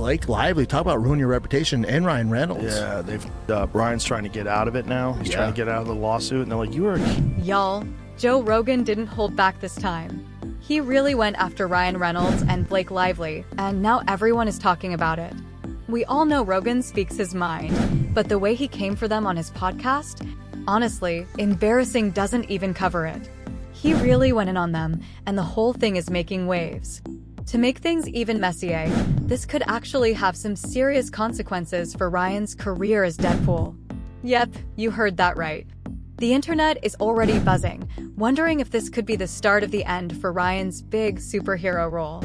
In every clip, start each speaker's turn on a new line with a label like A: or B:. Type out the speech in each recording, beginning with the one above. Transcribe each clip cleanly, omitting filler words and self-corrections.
A: Blake Lively, talk about ruin your reputation, and Ryan Reynolds.
B: Yeah, Ryan's trying to get out of it now. He's trying to get out of the lawsuit, and they're like,
C: Y'all, Joe Rogan didn't hold back this time. He really went after Ryan Reynolds and Blake Lively, and now everyone is talking about it. We all know Rogan speaks his mind, but the way he came for them on his podcast, honestly, embarrassing doesn't even cover it. He really went in on them, and the whole thing is making waves. To make things even messier, this could actually have some serious consequences for Ryan's career as Deadpool. Yep, you heard that right. The internet is already buzzing, wondering if this could be the start of the end for Ryan's big superhero role.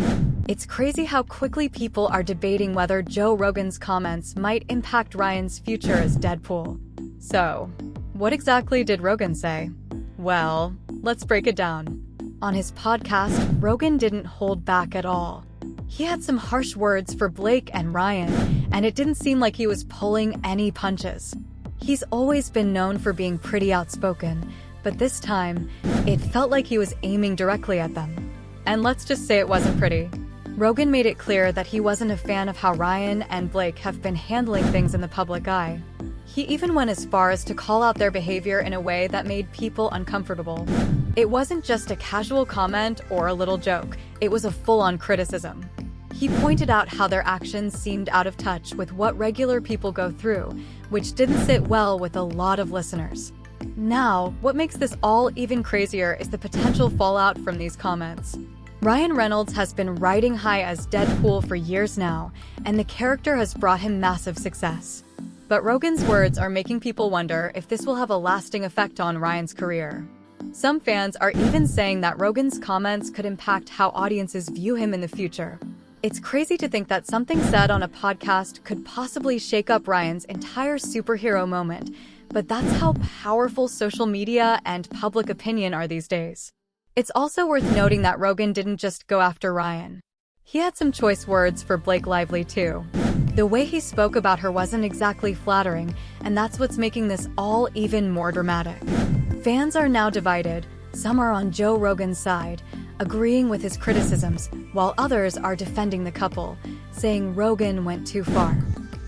C: It's crazy how quickly people are debating whether Joe Rogan's comments might impact Ryan's future as Deadpool. So, what exactly did Rogan say? Well, let's break it down. On his podcast, Rogan didn't hold back at all. He had some harsh words for Blake and Ryan, and it didn't seem like he was pulling any punches. He's always been known for being pretty outspoken, but this time, it felt like he was aiming directly at them. And let's just say it wasn't pretty. Rogan made it clear that he wasn't a fan of how Ryan and Blake have been handling things in the public eye. He even went as far as to call out their behavior in a way that made people uncomfortable. It wasn't just a casual comment or a little joke, it was a full-on criticism. He pointed out how their actions seemed out of touch with what regular people go through, which didn't sit well with a lot of listeners. Now, what makes this all even crazier is the potential fallout from these comments. Ryan Reynolds has been riding high as Deadpool for years now, and the character has brought him massive success. But Rogan's words are making people wonder if this will have a lasting effect on Ryan's career. Some fans are even saying that Rogan's comments could impact how audiences view him in the future. It's crazy to think that something said on a podcast could possibly shake up Ryan's entire superhero moment, but that's how powerful social media and public opinion are these days. It's also worth noting that Rogan didn't just go after Ryan. He had some choice words for Blake Lively too. The way he spoke about her wasn't exactly flattering, and that's what's making this all even more dramatic. Fans are now divided. Some are on Joe Rogan's side, agreeing with his criticisms, while others are defending the couple, saying Rogan went too far.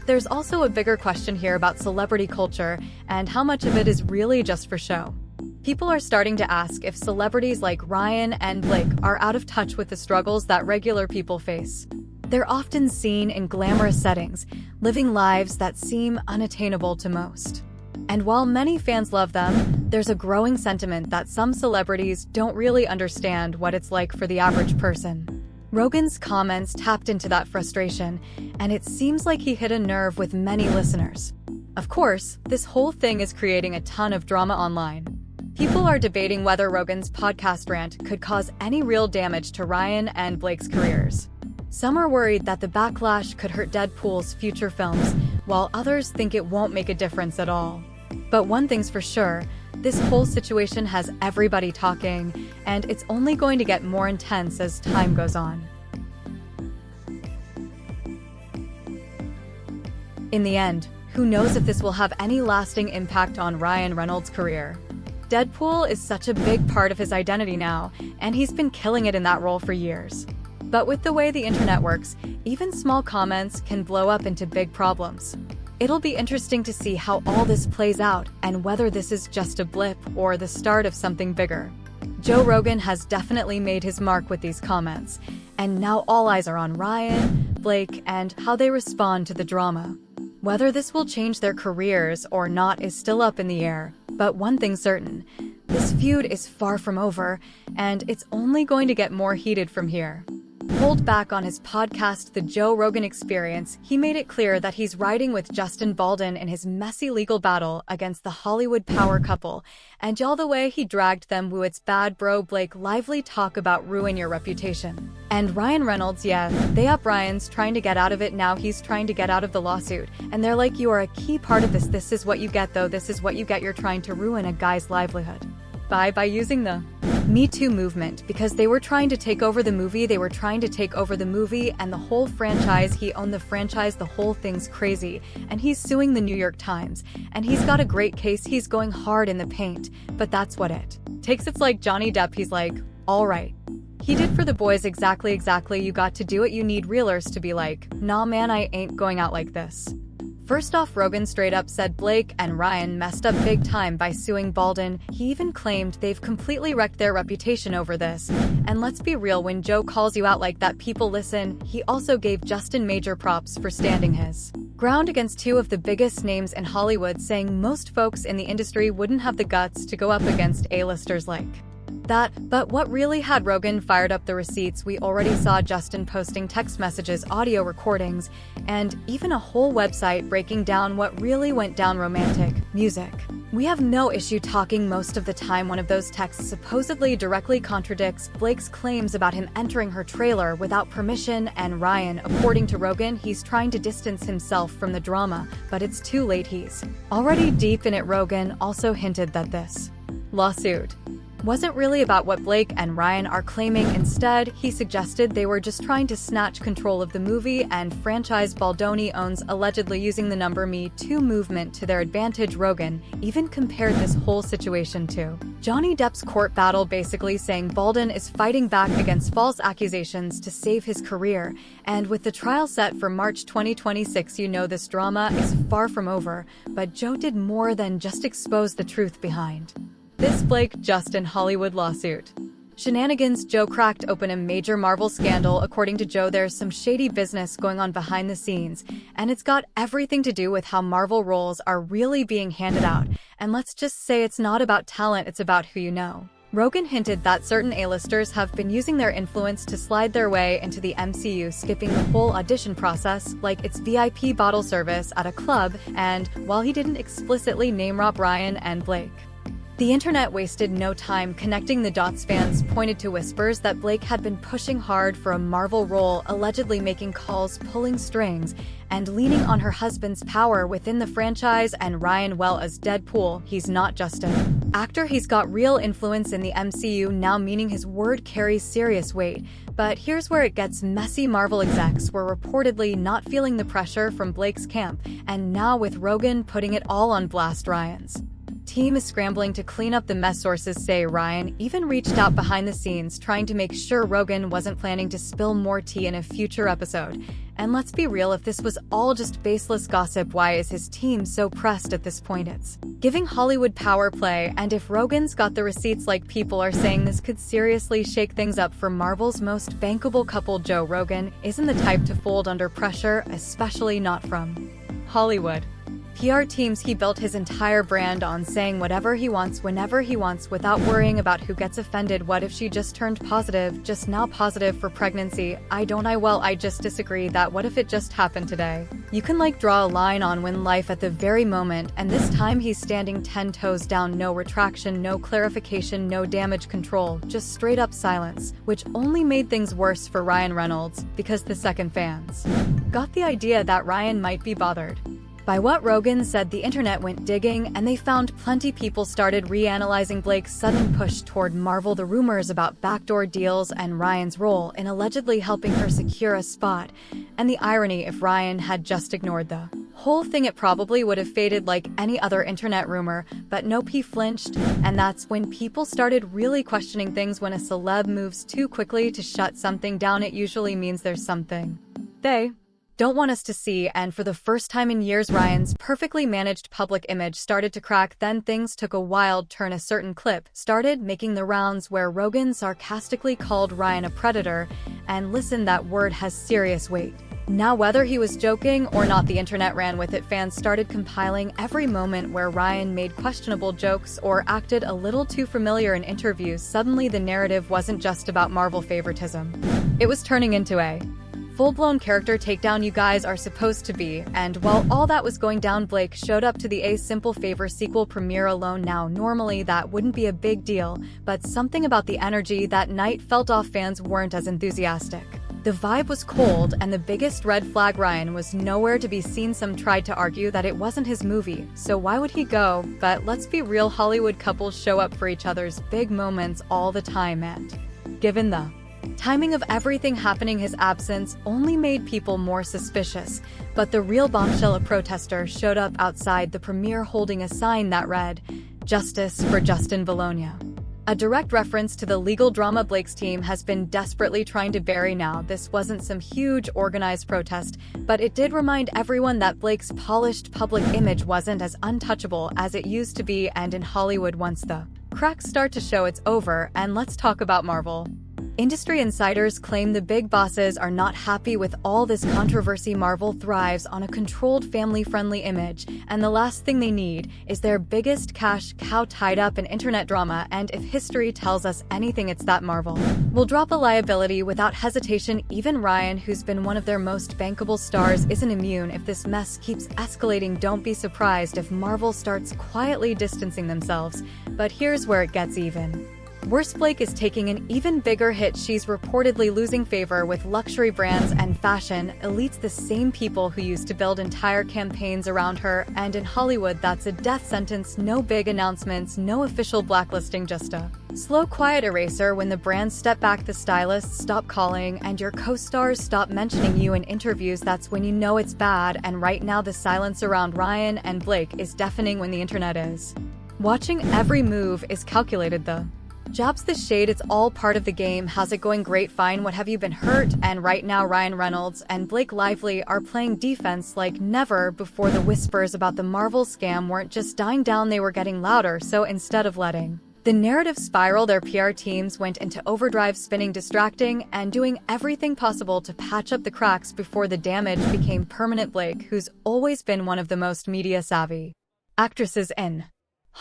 C: There's also a bigger question here about celebrity culture and how much of it is really just for show. People are starting to ask if celebrities like Ryan and Blake are out of touch with the struggles that regular people face. They're often seen in glamorous settings, living lives that seem unattainable to most. And while many fans love them, there's a growing sentiment that some celebrities don't really understand what it's like for the average person. Rogan's comments tapped into that frustration, and it seems like he hit a nerve with many listeners. Of course, this whole thing is creating a ton of drama online. People are debating whether Rogan's podcast rant could cause any real damage to Ryan and Blake's careers. Some are worried that the backlash could hurt Deadpool's future films, while others think it won't make a difference at all. But one thing's for sure, this whole situation has everybody talking, and it's only going to get more intense as time goes on. In the end, who knows if this will have any lasting impact on Ryan Reynolds' career. Deadpool is such a big part of his identity now, and he's been killing it in that role for years. But with the way the internet works, even small comments can blow up into big problems. It'll be interesting to see how all this plays out and whether this is just a blip or the start of something bigger. Joe Rogan has definitely made his mark with these comments, and now all eyes are on Ryan, Blake, and how they respond to the drama. Whether this will change their careers or not is still up in the air, but one thing's certain, this feud is far from over, and it's only going to get more heated from here. Pulled back on his podcast The Joe Rogan Experience, he made it clear that he's riding with Justin Baldwin in his messy legal battle against the Hollywood power couple, and all the way he dragged them with its bad bro Blake Lively talk about ruin your reputation. And Ryan Reynolds, yeah, they up Ryan's trying to get out of it now, he's trying to get out of the lawsuit, and they're like, you are a key part of this is what you get though, this is what you get, you're trying to ruin a guy's livelihood. By using the Me Too movement, because they were trying to take over the movie, and the whole franchise, he owned the franchise, the whole thing's crazy, and he's suing the New York Times, and he's got a great case, he's going hard in the paint, but that's what it takes. It's like Johnny Depp, he's like, all right. He did for the boys exactly, you got to do it, you need realers to be like, nah man, I ain't going out like this. First off, Rogan straight up said Blake and Ryan messed up big time by suing Baldwin. He even claimed they've completely wrecked their reputation over this. And let's be real, when Joe calls you out like that, people listen. He also gave Justin major props for standing his ground against two of the biggest names in Hollywood, saying most folks in the industry wouldn't have the guts to go up against A-listers like that. But what really had Rogan fired up the receipts, we already saw Justin posting text messages, audio recordings, and even a whole website breaking down what really went down. Romantic music. We have no issue talking most of the time. One of those texts supposedly directly contradicts Blake's claims about him entering her trailer without permission, and Ryan, according to Rogan, he's trying to distance himself from the drama, but it's too late, he's already deep in it. Rogan also hinted that this lawsuit wasn't really about what Blake and Ryan are claiming. Instead, he suggested they were just trying to snatch control of the movie and franchise Baldoni owns, allegedly using the number Me Too movement to their advantage. Rogan even compared this whole situation to Johnny Depp's court battle, basically saying Baldwin is fighting back against false accusations to save his career. And with the trial set for March 2026, you know this drama is far from over, but Joe did more than just expose the truth behind this Blake-Justin Hollywood lawsuit shenanigans. Joe cracked open a major Marvel scandal. According to Joe, there's some shady business going on behind the scenes, and it's got everything to do with how Marvel roles are really being handed out. And let's just say it's not about talent, it's about who you know. Rogan hinted that certain A-listers have been using their influence to slide their way into the MCU, skipping the whole audition process, like its VIP bottle service at a club, and while he didn't explicitly name Rob, Ryan, and Blake, the internet wasted no time connecting the dots. Fans pointed to whispers that Blake had been pushing hard for a Marvel role, allegedly making calls, pulling strings, and leaning on her husband's power within the franchise. And Ryan, well, as Deadpool, he's not just an actor, he's got real influence in the MCU now, meaning his word carries serious weight. But here's where it gets messy. Marvel execs were reportedly not feeling the pressure from Blake's camp, and now with Rogan putting it all on blast, Ryan's team is scrambling to clean up the mess. Sources say Ryan even reached out behind the scenes, trying to make sure Rogan wasn't planning to spill more tea in a future episode. And let's be real, if this was all just baseless gossip, why is his team so pressed at this point? It's giving Hollywood power play, and if Rogan's got the receipts like people are saying, this could seriously shake things up for Marvel's most bankable couple. Joe Rogan isn't the type to fold under pressure, especially not from Hollywood PR teams. He built his entire brand on saying whatever he wants, whenever he wants, without worrying about who gets offended. What if she just turned positive, just now positive for pregnancy? Well, I just disagree. That what if it just happened today? You can draw a line on when life at the very moment, and this time he's standing 10 toes down. No retraction, no clarification, no damage control, just straight up silence, which only made things worse for Ryan Reynolds, because the second fans got the idea that Ryan might be bothered by what Rogan said, the internet went digging, and they found plenty. People started reanalyzing Blake's sudden push toward Marvel, the rumors about backdoor deals, and Ryan's role in allegedly helping her secure a spot. And the irony, if Ryan had just ignored the whole thing, it probably would have faded like any other internet rumor. But nope, he flinched, and that's when people started really questioning things. When a celeb moves too quickly to shut something down, it usually means there's something they don't want us to see. And for the first time in years, Ryan's perfectly managed public image started to crack. Then things took a wild turn. A certain clip started making the rounds where Rogan sarcastically called Ryan a predator, and listen, that word has serious weight. Now, whether he was joking or not, the internet ran with it. Fans started compiling every moment where Ryan made questionable jokes or acted a little too familiar in interviews. Suddenly, the narrative wasn't just about Marvel favoritism. It was turning into a full-blown character takedown. You guys are supposed to be. And while all that was going down, Blake showed up to the A Simple Favor sequel premiere alone. Now, normally that wouldn't be a big deal, but something about the energy that night felt off. Fans weren't as enthusiastic. The vibe was cold, and the biggest red flag, Ryan was nowhere to be seen. Some tried to argue that it wasn't his movie, so why would he go? But let's be real, Hollywood couples show up for each other's big moments all the time, and given the timing of everything happening, his absence only made people more suspicious. But the real bombshell, a protester showed up outside the premiere holding a sign that read, "Justice for Justin Bologna." A direct reference to the legal drama Blake's team has been desperately trying to bury now. This wasn't some huge organized protest, but it did remind everyone that Blake's polished public image wasn't as untouchable as it used to be, and in Hollywood, once the cracks start to show, it's over. And let's talk about Marvel. Industry insiders claim the big bosses are not happy with all this controversy. Marvel thrives on a controlled, family-friendly image, and the last thing they need is their biggest cash cow tied up in internet drama. And if history tells us anything, it's that Marvel will drop a liability without hesitation. Even Ryan, who's been one of their most bankable stars, isn't immune. If this mess keeps escalating, don't be surprised if Marvel starts quietly distancing themselves. But here's where it gets even worse. Blake is taking an even bigger hit. She's reportedly losing favor with luxury brands and fashion elites, the same people who used to build entire campaigns around her. And in Hollywood, that's a death sentence. No big announcements, no official blacklisting, just a slow, quiet eraser. When the brands step back, the stylists stop calling, and your co-stars stop mentioning you in interviews, that's when you know it's bad. And right now, the silence around Ryan and Blake is deafening. When the internet is watching every move, is calculated. The jabs, the shade, it's all part of the game. How's it going? Great, fine. What, have you been hurt? And right now, Ryan Reynolds and Blake Lively are playing defense like never before. The whispers about the Marvel scam weren't just dying down, they were getting louder. So instead of letting the narrative spiral, their PR teams went into overdrive, spinning, distracting, and doing everything possible to patch up the cracks before the damage became permanent. Blake, who's always been one of the most media-savvy actresses in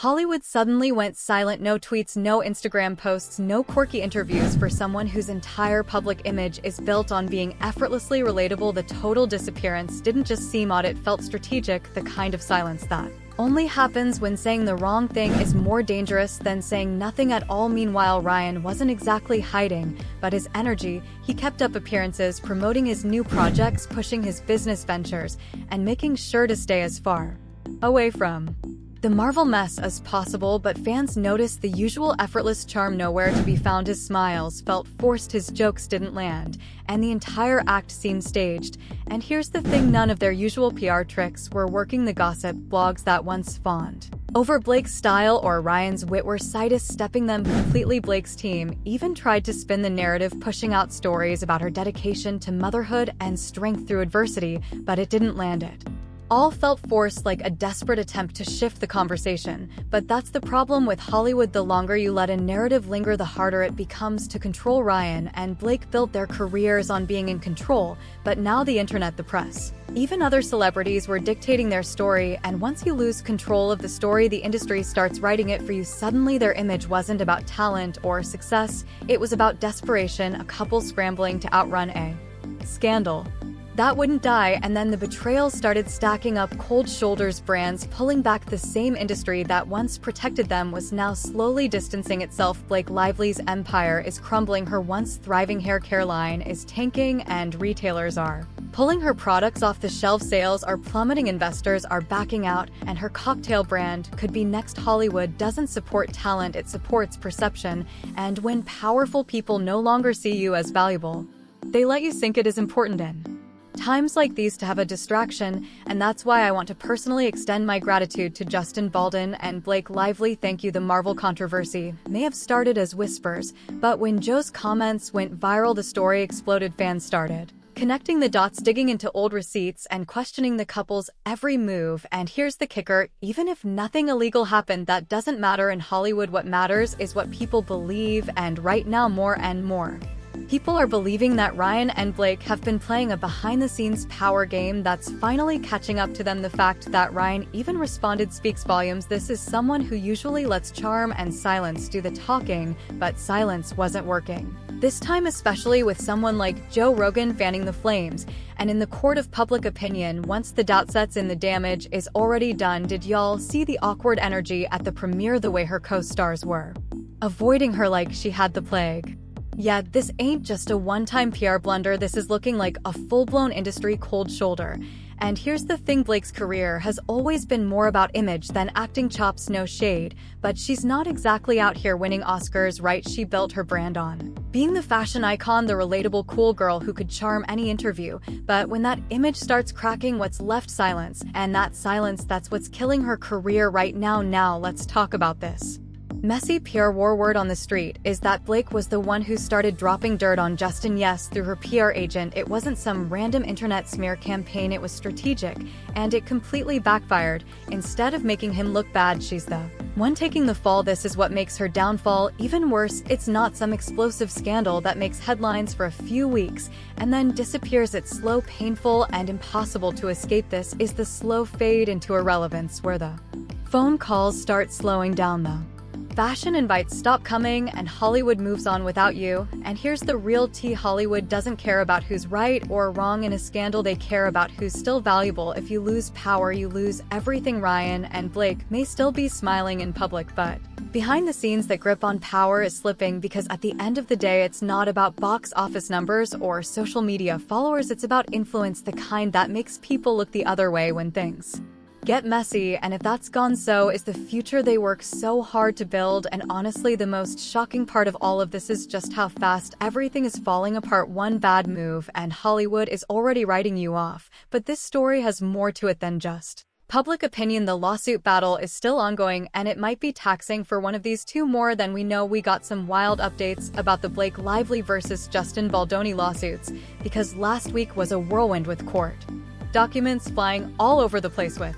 C: Hollywood, suddenly went silent. No tweets, no Instagram posts, no quirky interviews. For someone whose entire public image is built on being effortlessly relatable, the total disappearance didn't just seem odd, it felt strategic, the kind of silence that only happens when saying the wrong thing is more dangerous than saying nothing at all. Meanwhile, Ryan wasn't exactly hiding, but his energy. He kept up appearances, promoting his new projects, pushing his business ventures, and making sure to stay as far away from the Marvel mess as possible. But fans noticed the usual effortless charm nowhere to be found. His smiles felt forced, his jokes didn't land, and the entire act seemed staged. And here's the thing, none of their usual PR tricks were working. The gossip blogs that once fawned over Blake's style or Ryan's wit were sidestepping them completely. Blake's team even tried to spin the narrative, pushing out stories about her dedication to motherhood and strength through adversity, but it didn't land. It all felt forced, like a desperate attempt to shift the conversation. But that's the problem with Hollywood. The longer you let a narrative linger, the harder it becomes to control. Ryan and Blake built their careers on being in control, but now the internet, the press, even other celebrities were dictating their story. And once you lose control of the story, the industry starts writing it for you. Suddenly their image wasn't about talent or success, it was about desperation, a couple scrambling to outrun a scandal that wouldn't die. And then the betrayal started stacking up. Cold shoulders, brands pulling back. The same industry that once protected them was now slowly distancing itself. Blake Lively's empire is crumbling. Her once thriving hair care line is tanking, and retailers are pulling her products off the shelf. Sales are plummeting, investors are backing out, and her cocktail brand could be next. Hollywood doesn't support talent, it supports perception. And when powerful people no longer see you as valuable, they let you think it is important in times like these to have a distraction. And that's why I want to personally extend my gratitude to Justin Baldwin and Blake Lively. Thank you. The Marvel controversy may have started as whispers, but when Joe's comments went viral, the story exploded. Fans started connecting the dots, digging into old receipts, and questioning the couple's every move. And here's the kicker, even if nothing illegal happened, that doesn't matter in Hollywood. What matters is what people believe, and right now more and more people are believing that Ryan and Blake have been playing a behind-the-scenes power game that's finally catching up to them. The fact that Ryan even responded speaks volumes. This is someone who usually lets charm and silence do the talking, but silence wasn't working this time, especially with someone like Joe Rogan fanning the flames. And in the court of public opinion, once the doubt sets in, the damage is already done. Did y'all see the awkward energy at the premiere? The way her co-stars were avoiding her like she had the plague. Yeah, this ain't just a one-time PR blunder, this is looking like a full-blown industry cold shoulder. And here's the thing, Blake's career has always been more about image than acting chops, no shade, but she's not exactly out here winning Oscars, right? She built her brand on being the fashion icon, the relatable cool girl who could charm any interview. But when that image starts cracking, what's left? Silence. And that silence, that's what's killing her career right now. Now let's talk about this Messy PR war word on the street is that Blake was the one who started dropping dirt on Justin, yes, through her PR agent. It wasn't some random internet smear campaign, it was strategic, and it completely backfired. Instead of making him look bad, she's the one taking the fall. This is what makes her downfall even worse. It's not some explosive scandal that makes headlines for a few weeks and then disappears. It's slow, painful, and impossible to escape. This is the slow fade into irrelevance where the phone calls start slowing down. The fashion invites stop coming and Hollywood moves on without you. And here's the real tea: Hollywood doesn't care about who's right or wrong in a scandal, they care about who's still valuable. If you lose power, you lose everything. Ryan and Blake may still be smiling in public, but behind the scenes, that grip on power is slipping, because at the end of the day, it's not about box office numbers or social media followers, it's about influence, the kind that makes people look the other way when things get messy. And if that's gone, so is the future they work so hard to build. And honestly, the most shocking part of all of this is just how fast everything is falling apart. One bad move and Hollywood is already writing you off. But this story has more to it than just public opinion. The lawsuit battle is still ongoing, and it might be taxing for one of these two more than we know. We got some wild updates about the Blake Lively versus Justin Baldoni lawsuits, because last week was a whirlwind with court documents flying all over the place with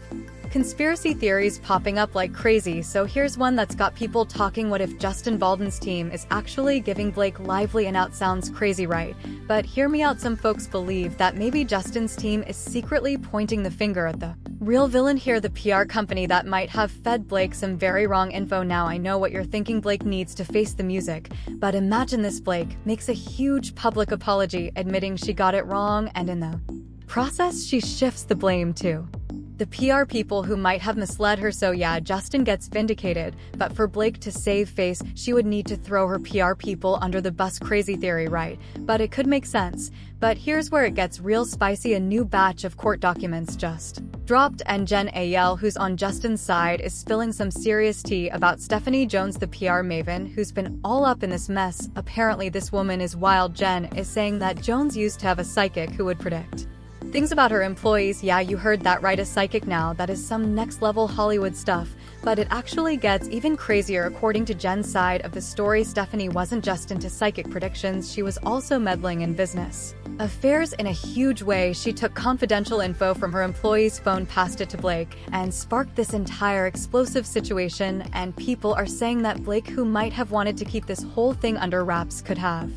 C: conspiracy theories popping up like crazy. So here's one that's got people talking. What if Justin Baldwin's team is actually giving Blake Lively an out? Sounds crazy, right? But hear me out. Some folks believe that maybe Justin's team is secretly pointing the finger at the real villain here, the PR company that might have fed Blake some very wrong info. Now I know what you're thinking: Blake needs to face the music. But imagine this: Blake makes a huge public apology admitting she got it wrong, and in the process she shifts the blame to the PR people who might have misled her. So yeah, Justin gets vindicated, but for Blake to save face, she would need to throw her PR people under the bus. Crazy theory, right? But it could make sense. But here's where it gets real spicy. A new batch of court documents just dropped, and Jen Ayel, who's on Justin's side, is spilling some serious tea about Stephanie Jones, the PR maven who's been all up in this mess. Apparently this woman is wild. Jen is saying that Jones used to have a psychic who would predict things about her employees. Yeah, you heard that right, a psychic. Now that is some next level Hollywood stuff. But it actually gets even crazier. According to Jen's side of the story, Stephanie wasn't just into psychic predictions, she was also meddling in business affairs in a huge way. She took confidential info from her employee's phone, passed it to Blake, and sparked this entire explosive situation. And people are saying that Blake, who might have wanted to keep this whole thing under wraps, could have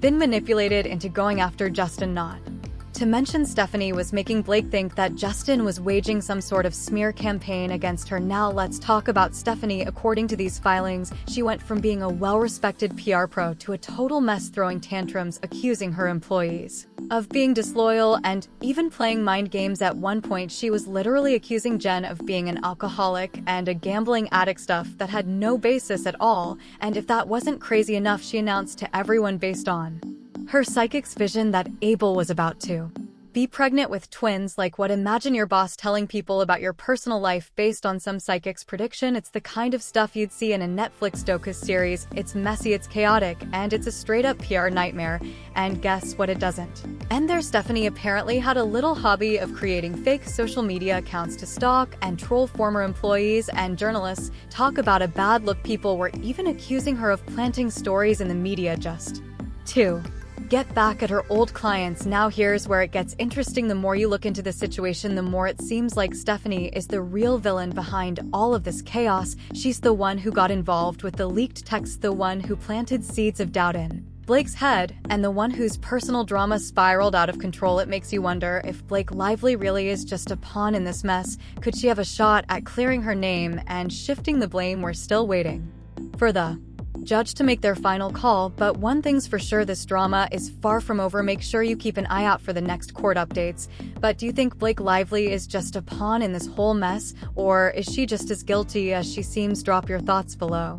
C: been manipulated into going after Justin. Not to mention, Stephanie was making Blake think that Justin was waging some sort of smear campaign against her. Now let's talk about Stephanie. According to these filings, she went from being a well-respected PR pro to a total mess, throwing tantrums, accusing her employees of being disloyal, and even playing mind games. At one point, she was literally accusing Jen of being an alcoholic and a gambling addict, stuff that had no basis at all. And if that wasn't crazy enough, she announced to everyone based on her psychic's vision that Abel was about to be pregnant with twins. Like what? Imagine your boss telling people about your personal life based on some psychic's prediction. It's the kind of stuff you'd see in a Netflix docu-series. It's messy, it's chaotic, and it's a straight-up PR nightmare. And guess what? It doesn't end there. Stephanie apparently had a little hobby of creating fake social media accounts to stalk and troll former employees and journalists. Talk about a bad look. People were even accusing her of planting stories in the media just to get back at her old clients. Now here's where it gets interesting. The more you look into the situation, the more it seems like Stephanie is the real villain behind all of this chaos. She's the one who got involved with the leaked texts, the one who planted seeds of doubt in Blake's head, and the one whose personal drama spiraled out of control. It makes you wonder if Blake Lively really is just a pawn in this mess. Could she have a shot at clearing her name and shifting the blame? We're still waiting for the judge to make their final call, but one thing's for sure, this drama is far from over. Make sure you keep an eye out for the next court updates. But do you think Blake Lively is just a pawn in this whole mess, or is she just as guilty as she seems? Drop your thoughts below.